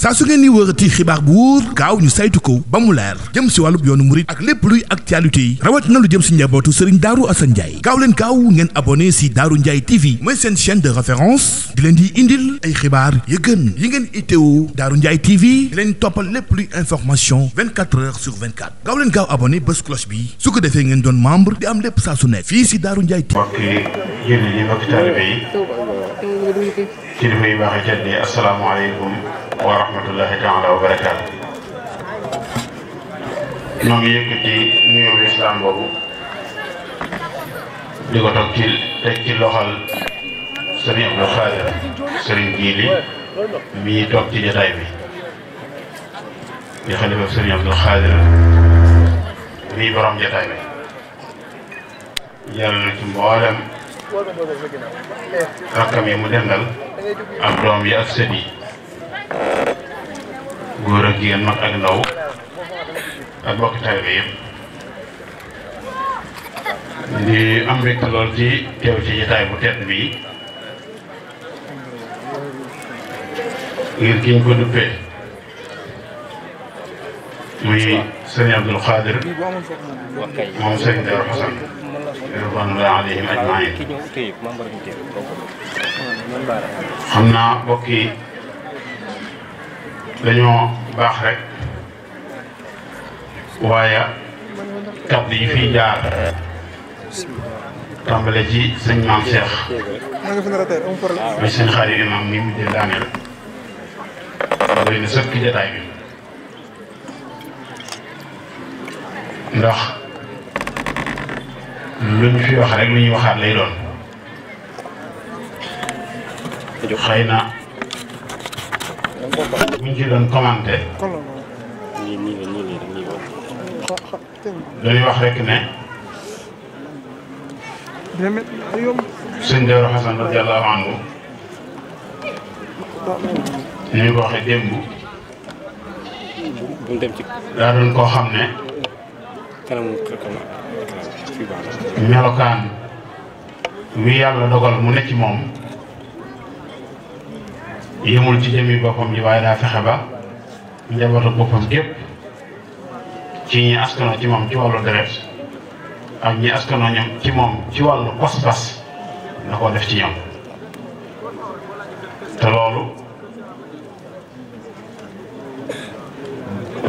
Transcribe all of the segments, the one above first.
saa su ngeen ni wërati xibaar bu wóor gaaw ñu saytu ko ba mu leer jëm si wàllub yoonu murit ak lépp luy actualité yi rawat na lu jëm si njabootu Serigne Darou Assane Ndiaye gaaw leen gaaw ngeen abonné si Darou Ndiaye TV mooy seen chaîne de référence di leen di indil ay xibaar yu gën yi ngeen itteewu Darou Ndiaye TV di leen toppal lépp luy information 24 heures sur 24 gaaw leen gaaw abonné bés cloche bi su ko defee ngeen doon membre di am lépp saa su ne fii si Darou Ndiaye TV. mbokk yi mbokki taalibe yi kilifa yi baax yi tedd yi asalaamaaleykum wa rahmatullahi taala wa barakaatu. ñoo ngi yëkkati nuyoo lislaam boobu di ko toog teg ci loxol sëriñ Abdou Khadir sëriñ Jiili mii toog ci jotaay bi di xalifa sëriñ Abdou Khadir mii borom jotaay bi yàlla na ci mboolem rakkam yi mu dendal ak doom yi ak sët yi góor ak jigéen mag ak ndaw ak bokki taalibe yëpp di am mbégte lool ci teew ci jotaay bu tedd bi ngir ki ñu ko duppee muy sëriñ Abdou Khadir moom sëriñ Darou Assane ridwanullahi alayhim ajmain. xam naa mbokk yi dañoo baax rek waaye kàddu yi fiy jaar tàmbale ci sëñ Maam Cheikh muy sëñ Xaadim imam mi mujj daaneel doy na sëkk jataay bi ndax lu ñu fi wax rek lu ñuy waxaat lay doon xëy na buñ ci doon commenté dañuy wax rek ne sëñ Darou Assane radiyallahu anhu ni ñu ko waxee démb daa doon koo xam ne melokaan wi yàlla dogal mu ne ci moom yemul ci jëmmi boppam ji waaye daa fexe ba njabootu boppam gépp ci ñi askanoo ci moom ci wàllu deret ak ñi askanoo ñoom ci moom ci wàllu pas-pas da koo def ci ñoom te loolu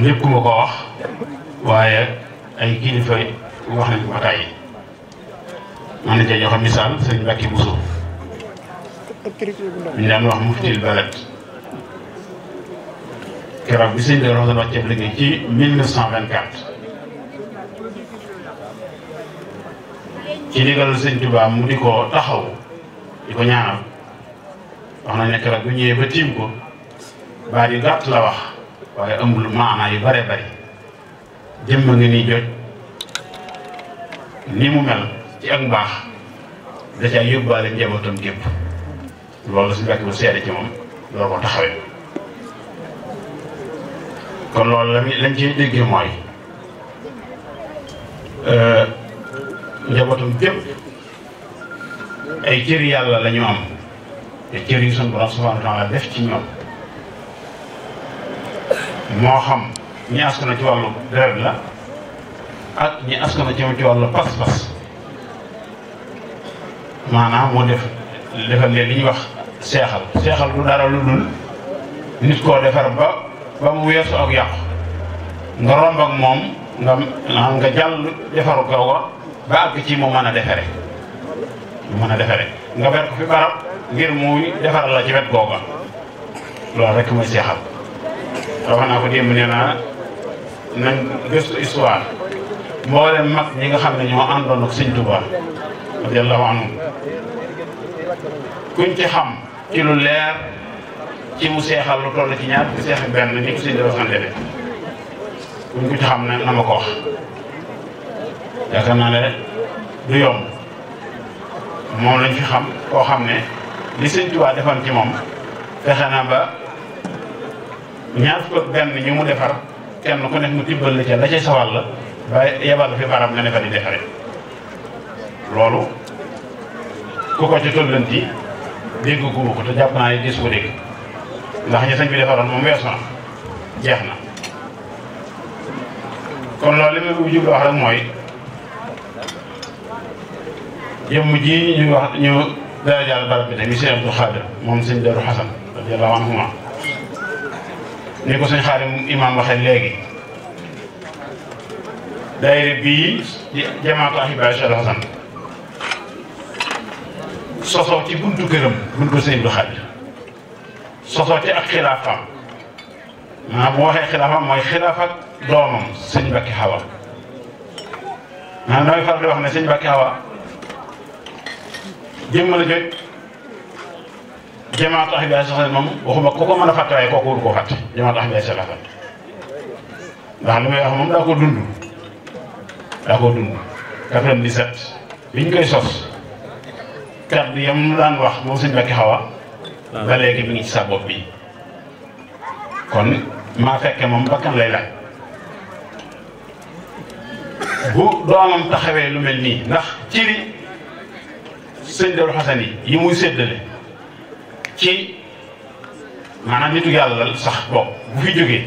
lépp ku ma ko wax waaye ay kilifa wax nañ ko ba tàyyi man nañ cee joxe misaal sëñ Mbacke Bousso ñu daan wax muftil balad keroog bi sëñ Darou Assane wàcceeb liggéey ci 1924 ci ndigalal sëñ Touba mu di ko taxaw di ko ñaanal wax nañ ne keroog bu ñëwee ba tiim ko baat yu gàtt la wax waaye ëmbul maanaa yu bare bari jëmba nga ni jot ni mu mel ci ak mbaax da caa yóbbaale njabootam gépp loolu si mbàkk bu seede ci moom loolu ko taxawee kon loolu lañ ciy déggee mooy njabootam gépp ay cër yàlla la ñu am te cër yu sunu borom subhanahu wa taala def ci ñoom moo xam ñi askana ci wàllu deret la ak ñi askana ci wàllu pas-pas maanaam moo defal leen li ñuy wax seexal du dara lu dul nit koo defar ba mu weesu ak yàqu nga romb ak moom nga jàll defaru googa ba àgg ci mu mën a defere nga ber ko fi barab ngir muy defaral la ci wet googa loolu rek mooy seexal wax naa ko démb nee naa nañ gëstu histoire mboolem mag ñi nga xam ne ñoo àndoon ak sëñ Tuubaa radiyallahu anhu kuñ ci xam ci lu leer ci mu seexal lu toll ci ñaar seex benn ni ko sëñ Darou Assane defe kuñ ko ci xam ne na ma ko wax yaakaar naa ne du yomb moom lañ fi xam koo xam ne li sëñ Tuubaa defoon ci moom fexe na ba ñaar fukk ak benn ñu mu defar kenn ku nekk mu tibbal la ca la cay sawal la ba yebal fi barab nga ne fa di defare loolu ku ko ci tollanti dégg gu ma ko te jàpp naa ne dis ko dégg ndax ñi sëñ bi defaroon moom weesu na jeex na kon loolu li ma jublu wax rek mooy jëmm ji ñu wax ñu dara jàll barab bi tamit sëñ Abdou Khadir moom sëñ Darou Hasan radiyallahu anhuma ni ko sëñ Xaadim imam waxee léegi daayira bii jamaatu Ahibaay Cheikh Hasan sosoo ci buntu këram buntu sëñ Abdou Khadir sosoo ci ak xilaafam maanaam bu waxee xilaafam mooy xilaaf ak doomam sëñ Mbacke Hawa maanaam damay faral di wax ne sëñ Mbacke Hawa jëmm la jot jamaatu Ahibaay Cheikh Hasan moom waxuma ku ko mën a fàtte waaye kooku wut koo fàtte jamaatu Ahibaay Cheikh Hasan ndax li may wax moom daa ko dund 97 biñ koy sos kàddu yam daan wax moom sëñ Mbacke Hawa ba léegi mi ngi ci sa bopp bi kon maa fekke moom bakkan lay laaj bu doomam taxawee lu mel nii ndax ciri sëñ Darou Hasan yi muy séddale ci maanaam nitu yàlla sax bopp bu fi jógee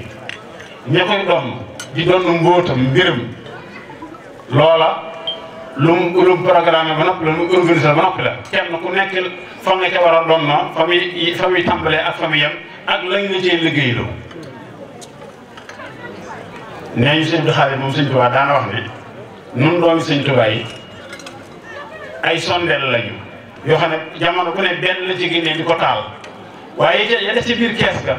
ña koy doon di doon mbóotam mbiram loola lu mu programme ba noppi la lu mu organisé ba noppi la kenn ku nekk fa nga ca war a doon na fa muy tàmbalee ak fa muy yem ak lañ la cee liggéeyloo nee ñu sëñ Abdou Khadir moom sëñ Tuubaa daana wax ne nun doomi sëñ Tuubaa yi ay sondeel lañu yoo xam ne jamono bu ne benn la ci génnee di ko taal waaye ya def ci biir kees ga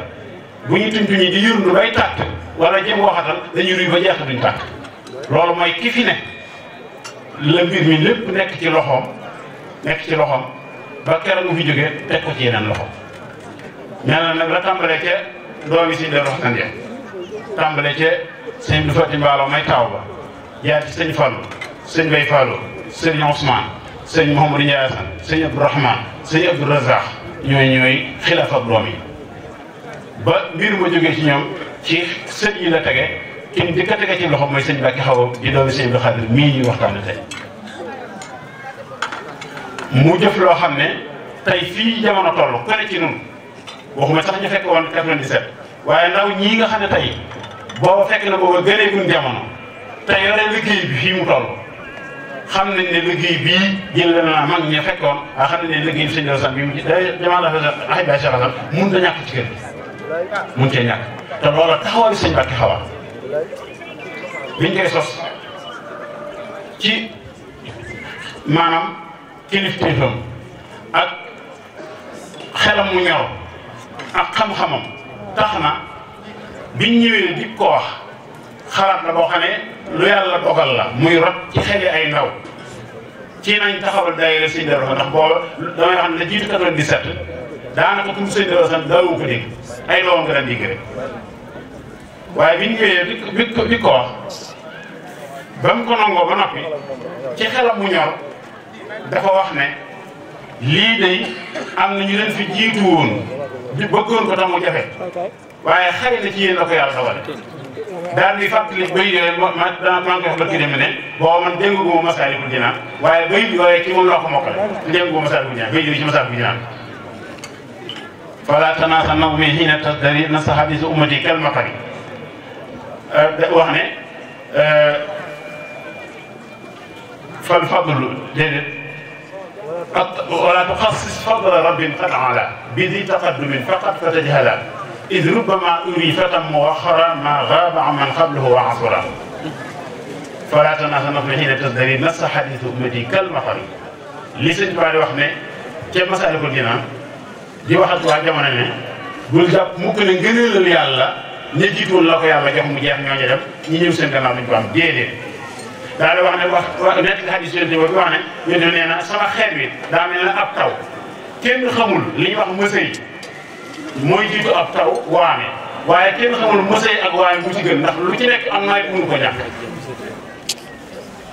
bu ñu tuñ tuñi di yurndu bay tàkk wala jëm waxatal dañuy ruy ba jeex duñ tàkk loolu mooy ki fi ne la mbir mi lépp nekk ci loxoom ba keroog mu fi jógee teg ko ci yeneen loxo mel na nag la tàmbalee ca doomi sëñ Darou Hasan ya tàmbalee ca sëñ Abdou Fati Mballo may taw ba jaar ci sëñ Fallou sëñ Bay Fallou sëñ Ousmane sëñ Mouhamadou Ndiaye Assane sëñ Abdou Rahman sëñ Abdou Razak ñooy xilaaf ak doom yi ba mbir ma jógee ci ñoom ci sët yi la tege ki ñu dëkk a tege ci loxo mooy sëñ Mbacke Hawa di doomi sëñ Abdou Khadir mii ñuy waxtaane tey mu jëf loo xam ne tey fii jamono toll ku ne ci nun waxuma sax ñu fekk woon 97 waaye ndaw ñii nga xam ne tey booba fekk na booba gëneegun jamono te yore liggéey bi fii mu toll xam nañ ne liggéey bii jël na mag ñi fekkoon waaye xam nañ ne liggéey bi sëñ Darou Hasan bi mu jamono Ahibaay Cheikh Hasan mun da ñàkk ci kër gi mun cee ñàkk te loola taxawal sëñ Mbacke Hawa biñ koy sos ci maanaam kilifteefam ak xelam mu ñor ak xam-xamam tax na biñ ñëwee di ko wax xalaat la boo xam ne lu yàlla dogal la muy rot ci xeli ay ndaw ci nañ taxawal daayira sëñ Darou Hasan ndax booba damay wax ne la jiitu 97 daanaka pour sëñ Darou Hasan daawoo ko dégg ay doomam nga daan dégg rek waaye biñ ñëwee di ko wax ba mu ko nangoo ba noppi ci xelam mu ñor dafa wax ne lii day am na ñu leen fi jiitu woon di bëggoon ko tam mu jafe waaye xëy na ci yéen la ko yàlla dogale daal di fàttali bay yooyu maa ngi koy wax barki dem ne boo man dégg gu ma Masaalikul Jinaan waaye bay yooyu ci moom loo ko mokkale dégg gu ma Masaalikul Jinaan bay yooyu ci Masaalikul Jinaan fala tanaasa naw mi xiina tasdari na sa hadisu ummati kal maqari wax ne fal fadlu déedéet wala tuxassis fadla rabbin qad ala bi di taqaddumin faqat fatajhala id rubbama uri fatam muaxara ma gaaba aman qablahu wa asura fala tanaasa naw mi xiina tasdari na sa hadisu ummati kal maqari li sëñ Tuubaa di wax ne ca Masaalikul Jinaan di waxat waa jamono ne bul jàpp mukk ne ngëneelal yàlla ña jiitoon la ko yàlla jox mu jeex ñooñu dem ñi ñëw seen gannaaw duñ ko am déedéet daal di wax ne wax nekk nga xadis yonent boobu wax ne yonent nee na sama xeet bi daa mel ne ab taw kenn xamul li ñuy wax mësëy mooy jiitu ab taw waame waaye kenn xamul mësëy ak waame bu ci gën ndax lu ci nekk am nawet mënu ko ñàkk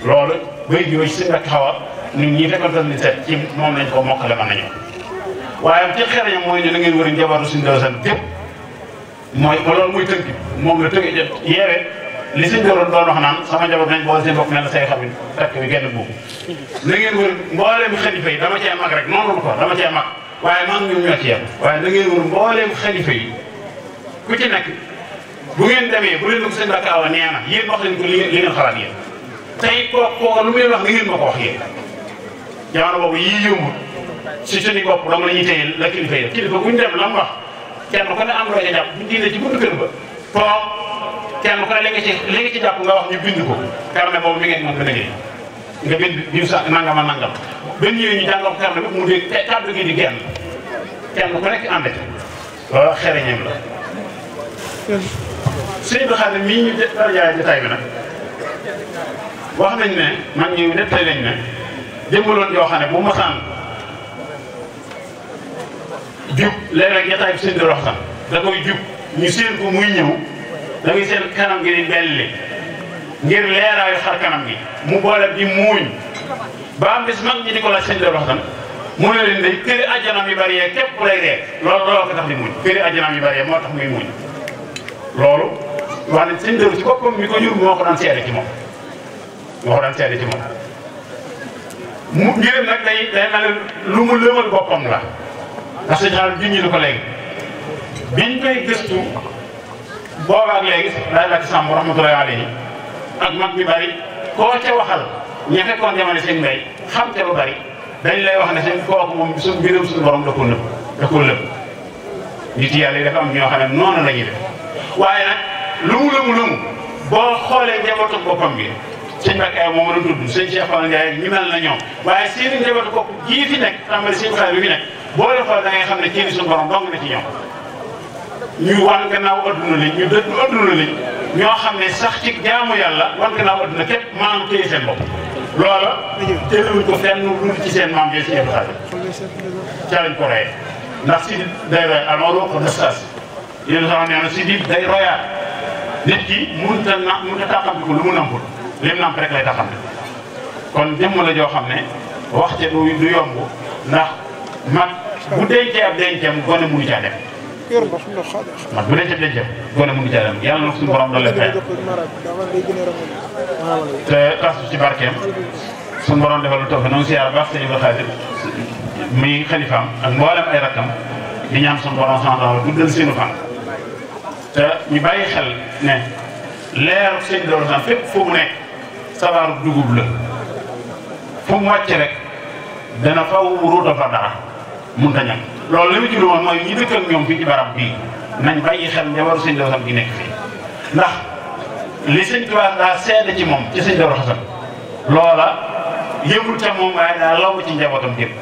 loolu bay yooyu si Mbacke Hawa ñun ñii fekkoon ni set ci moom lañ ko mokkale mën nañu waaye ci xereñam mooy ne da ngeen war a njabootu suñu Darou Hasan gépp mooy loolu muy tënk moom la tënk yeewe li suñ doon wax naan sama njaboot nañ boole seen bopp mel na say xam takk bi genn buubu na ngeen wër mboolem xalifa yi dama cee mag rek noonu ko dama cee mag waaye man ñoom ñoo ci yem waaye da ngeen wër mbooleem xalifa yi ku ci nekk bu ngeen demee bu leen ko sëñ Mbacke Awa nee na yéen wax leen ko li ngeen xalaat yéen tey kooku lu muy wax nga ngeen ma ko wax yéen jamono boobu yii yombul si suñu bopp dong la ñuy téye la kilifa yi kilifa bu ñu dem la mu wax kenn ku ne am loo ca jàpp bu ñu diine ci buntu kër ba toog kenn ku ne li nga ci jàpp nga wax ñu bind ko carnet boobu mi ngeen moom dana gën nga bind diw sax nangama nangam benn ñëwee ñu jàngal ko carnet bi mu dégg kàddu gi di genn kenn ku nekk ànd ci loolu xereñeem la sëñ bi xam ne mii ñu darajaay jotaay bi nag wax nañ ne mag ñi nettali nañ ne jëmbaloon yoo xam ne bu masaan jub léeg-léeg jotaay bi sëñ bi wax sax da koy jub ñu séen ko muy ñëw da ngay seen kanam gi di belli ngir leeraayu xar kanam gi mu boole bi muuñ ba am bis mag ñi di ko laaj sëñ bi wax sax mu ne leen day këri àjjanam yu bari yee képp lay ree loolu ko tax di muñ këri àjjanam yu bari yee moo tax muy muñ loolu wax nañ sëñ Darou ci boppam mi ko jur moo ko daan seede ci moom mu ngir nag day mel ne lu mu lëmal boppam la ndax sëñ xaalis junñi lu ko léegi biñ koy gëstu boobaak léegi day lakk sàmm rahmatullahi alayhi ak mag mi bari koo ca waxal ña fekkoon jamono sëñ Mbay xam te lu bari dañ lay wax ne sëñ kooku moom suñu mbirum suñu borom da koo lëpp nit yàlla yi dafa am ñoo xam ne noonu la ñuy def waaye nag lu mu boo xoolee njabootu boppam bi sëñ Mbacke Awa moom la tudd sëñ Cheikh Fall Ndiaye ñu mel na ñoom waaye seeni njabootu bopp jii fi nekk tàmbali sëñ xaar bi fi nekk boo leen xool da ngay xam ne kii suñu borom dong na ci ñoom ñu wan gannaaw adduna lañ ñu dëddu adduna lañ ñoo xam ne sax ci jaamu yàlla wan gannaaw adduna képp maanu téye seen bopp loola tëluñ ko fenn lu ci seen maam jee si Cheikh Fall ca lañ ko reye ndax si day roy almaro ko dastas yéen sama nee na si di day royaat nit ki mënut a tàqamti ko lu mu nampul lim namp rek lay taxam kon jëmm la joo xam ne wax ca du yomb ndax mag bu dencee ab denceem gone mënu caa dem mag bu dencee ab denceem gone mënu caa dem yàlla na suñu borom doole fay te tas ci barkeem suñu borom defal lu toog noonu siyaar baax sëñ Ibrahima Xaadir muy xalifaam ak mboolem ay rakkam di ñaan suñu borom sant guddal seenu fan te ñu bàyyi xel ne leer sëñ Darou Assane fépp fu mu nekk sabaaru dugub la fu mu wàcc rek dana faw ruuta fa dara mun ta ñam loolu li mu jublu woon mooy ñi dëkk ak ñoom fii ci barab bii nañ bàyyi xel njabaru sëñ Darou Assane gi nekk fii ndax li sëñ Tuubaa daa seede ci moom ci sëñ Darou Assane loola yëmul ca moom waaye daa law ci njabootam gépp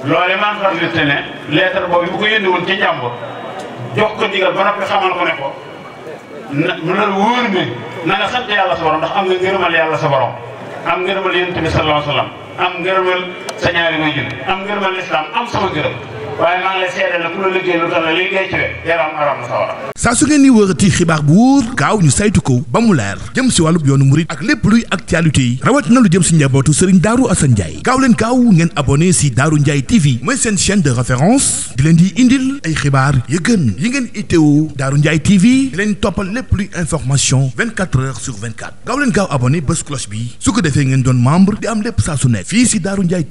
loole man fàttali ne lettre boobu bu ko yëndi woon ci njàmbur jox ko ndigal ba noppi xamal ko ne ko mu ne wóor ne na nga sant yàlla sa borom ndax am nga ngërëmal yàlla sa borom am ngërëmal yonent bi sallallahu alayhi wa sallam am ngërëmal sa ñaari waajur am ngërëmal lislaam am sama ngërëm waaye maa ngi lay seedeel na ku la liggéey lu tax la liggéey ci we yaram aram na sawara saa su ngeen di wërati xibaar bu wóor gaaw ñu saytu ko ba mu leer jëm si wàllub yoonu murit ak lépp luy actualité yi rawat na lu jëm si njabootu Serigne Darou Assane Ndiaye gaaw leen gaaw ngeen abonné si Darou Ndiaye TV mooy seen chaîne de référence di leen di indil ay xibaar yu gën yi ngeen itteewu Darou Ndiaye TV di leen toppal lépp luy information 24 heures sur 24 gaaw leen gaaw abonné bés cloche bi su ko defee ngeen doon membre di am lépp saa su nekk fii si Darou Ndiaye